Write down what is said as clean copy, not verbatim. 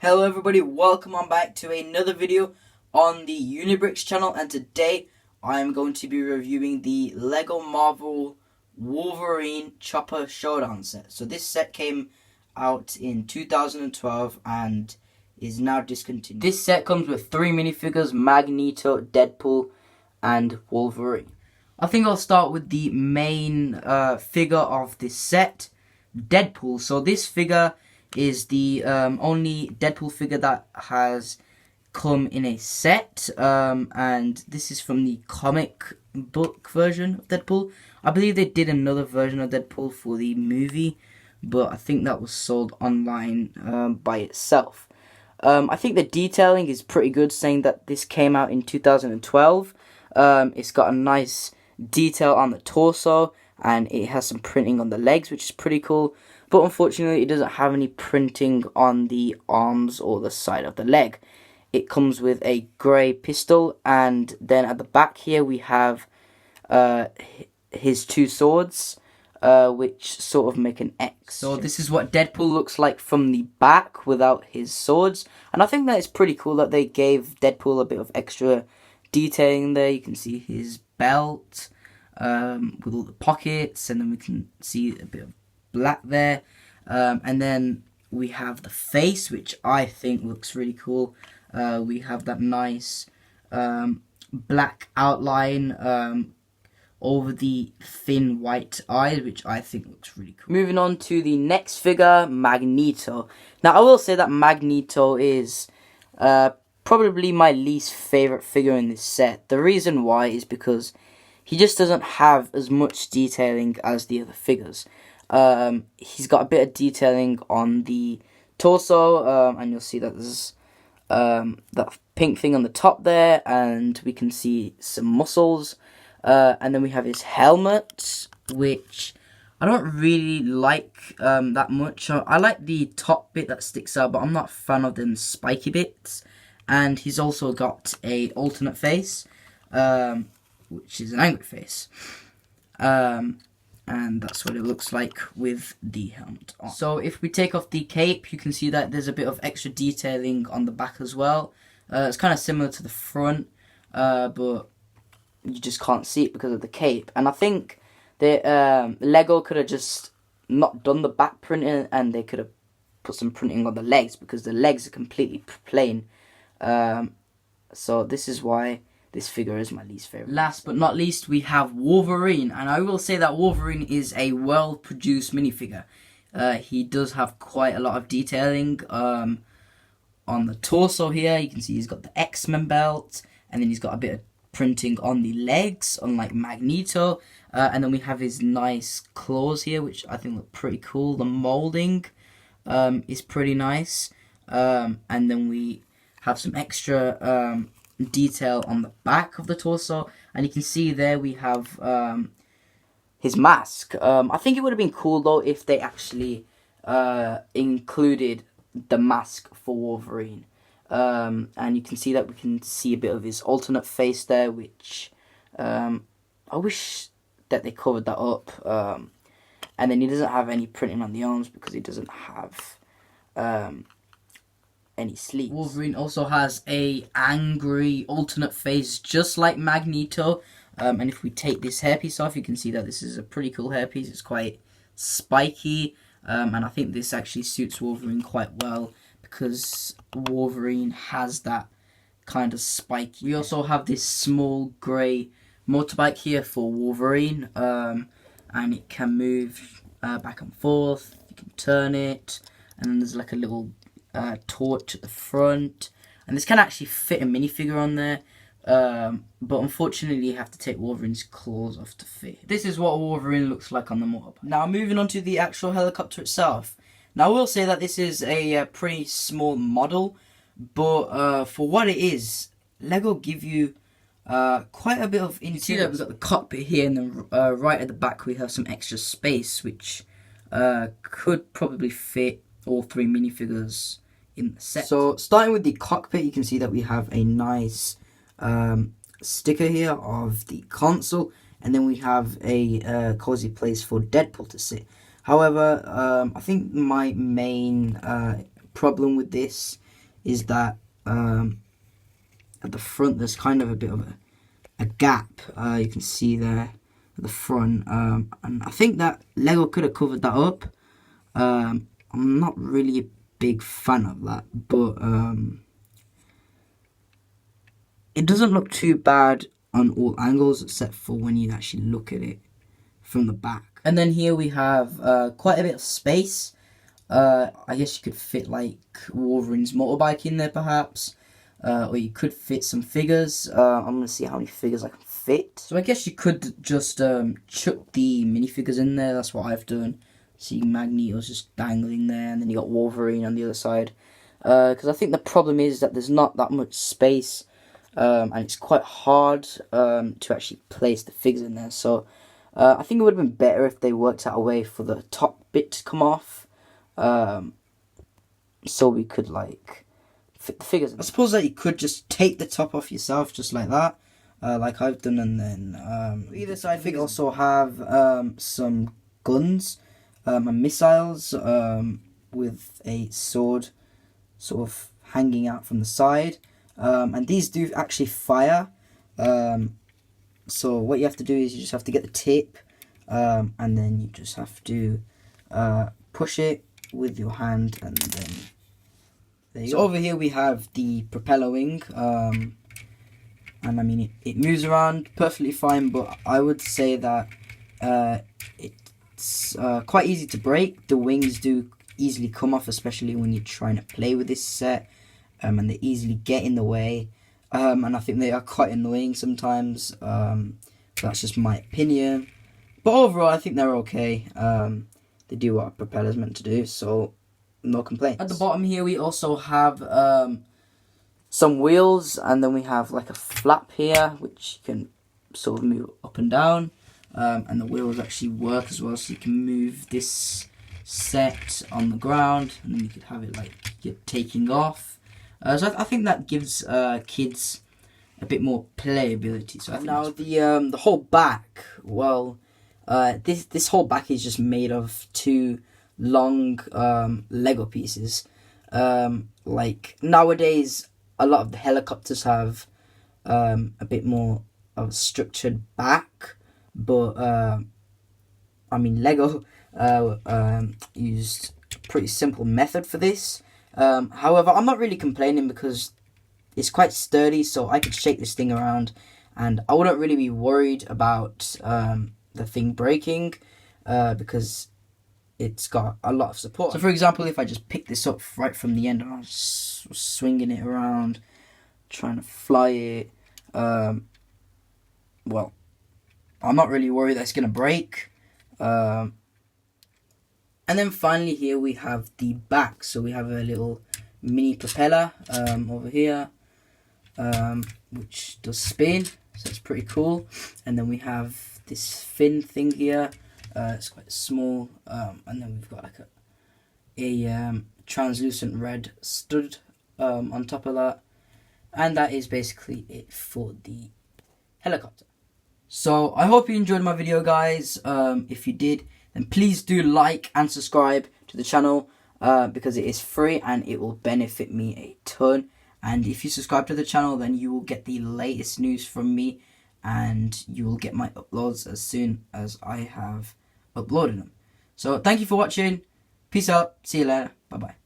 Hello everybody, welcome on back to another video on the Unibricks channel, and today I am going to be reviewing the Lego Marvel Wolverine Chopper Showdown set. So this set came out in 2012 and is now discontinued. This set comes with 3 minifigures: Magneto, Deadpool and Wolverine. I think I'll start with the main figure of this set, Deadpool. So this figure is the only Deadpool figure that has come in a set, and this is from the comic book version of Deadpool. I believe they did another version of Deadpool for the movie, but I think that was sold online by itself. I think the detailing is pretty good, saying that this came out in 2012. It's got a nice detail on the torso, and it has some printing on the legs, which is pretty cool. But unfortunately, it doesn't have any printing on the arms or the side of the leg. It comes with a grey pistol, and then at the back here we have his 2 swords, which sort of make an X. So this is what Deadpool looks like from the back without his swords. And I think that it's pretty cool that they gave Deadpool a bit of extra detailing there. You can see his belt with all the pockets, and then we can see a bit of black there, and then we have the face, which I think looks really cool. We have that nice black outline over the thin white eyes, which I think looks really cool. Moving on to the next figure, Magneto. Now I will say that Magneto is probably my least favorite figure in this set. The reason why is because he just doesn't have as much detailing as the other figures. He's got a bit of detailing on the torso, and you'll see that there's that pink thing on the top there, and we can see some muscles. And then we have his helmet, which I don't really like that much. I like the top bit that sticks out, but I'm not a fan of them spiky bits. And he's also got a alternate face, which is an angry face. And that's what it looks like with the helmet on. So if we take off the cape, you can see that there's a bit of extra detailing on the back as well. It's kind of similar to the front, but you just can't see it because of the cape. And I think the Lego could have just not done the back printing, and they could have put some printing on the legs, because the legs are completely plain. So this is why this figure is my least favorite. Last but not least, we have Wolverine, and I will say that Wolverine is a well-produced minifigure. He does have quite a lot of detailing on the torso here. You can see he's got the X-Men belt, and then he's got a bit of printing on the legs, unlike Magneto. And then we have his nice claws here, which I think look pretty cool. The molding is pretty nice. And then we have some extra detail on the back of the torso, and you can see there we have his mask. I think it would have been cool though if they actually included the mask for Wolverine, and you can see that we can see a bit of his alternate face there, which I wish that they covered that up. And then he doesn't have any printing on the arms because he doesn't have any sleeves. Wolverine also has a angry alternate face, just like Magneto. And if we take this hairpiece off, you can see that this is a pretty cool hairpiece. It's quite spiky, and I think this actually suits Wolverine quite well, because Wolverine has that kind of spiky. We also have this small grey motorbike here for Wolverine, and it can move back and forth. You can turn it, and then there's like a little torch at the front, and this can actually fit a minifigure on there, but unfortunately you have to take Wolverine's claws off to fit. This is what Wolverine looks like on the motorbike. Now moving on to the actual helicopter itself. Now I will say that this is a pretty small model, but for what it is, Lego give you quite a bit of interior. You see that we've got the cockpit here, and then right at the back we have some extra space, which could probably fit all 3 minifigures in the set. So starting with the cockpit, you can see that we have a nice sticker here of the console, and then we have a cozy place for Deadpool to sit. However, I think my main problem with this is that at the front there's kind of a bit of a gap. You can see there at the front, and I think that Lego could have covered that up. I'm not really a big fan of that, but it doesn't look too bad on all angles except for when you actually look at it from the back. And then here we have quite a bit of space. I guess you could fit like Wolverine's motorbike in there perhaps, or you could fit some figures. I'm going to see how many figures I can fit. So I guess you could just chuck the minifigures in there. That's what I've done. See Magneto's just dangling there, and then you got Wolverine on the other side. Because I think the problem is that there's not that much space, and it's quite hard to actually place the figures in there. So I think it would have been better if they worked out a way for the top bit to come off, so we could like fit the figures in. I suppose that you could just take the top off yourself, just like that, like I've done, and then either side we also have some guns and missiles with a sword sort of hanging out from the side, and these do actually fire. So what you have to do is you just have to get the tip, and then you just have to push it with your hand, and then there you go. Over here we have the propeller wing, and I mean it moves around perfectly fine, but I would say that it's quite easy to break. The wings do easily come off, especially when you're trying to play with this set, and they easily get in the way, and I think they are quite annoying sometimes. That's just my opinion, but overall I think they're okay. They do what a propeller's meant to do, so no complaints. At the bottom here we also have some wheels, and then we have like a flap here which you can sort of move up and down, and the wheels actually work as well, so you can move this set on the ground, and then you could have it like you're taking off. So I think that gives kids a bit more playability. So I think now the whole back, well, this whole back is just made of two long Lego pieces. Like nowadays, a lot of the helicopters have a bit more of a structured back, but I mean Lego used a pretty simple method for this. However, I'm not really complaining because it's quite sturdy, so I could shake this thing around and I wouldn't really be worried about the thing breaking, because it's got a lot of support. So for example, if I just pick this up right from the end and I'm swinging it around, trying to fly it, well, I'm not really worried that it's going to break. And then finally here we have the back. So we have a little mini propeller over here, which does spin, so it's pretty cool. And then we have this fin thing here. It's quite small, and then we've got like a translucent red stud on top of that, and that is basically it for the helicopter. So I hope you enjoyed my video, guys. If you did, then please do like and subscribe to the channel, because it is free and it will benefit me a ton. And if you subscribe to the channel, then you will get the latest news from me, and you will get my uploads as soon as I have uploaded them. So thank you for watching. Peace out. See you later. Bye bye.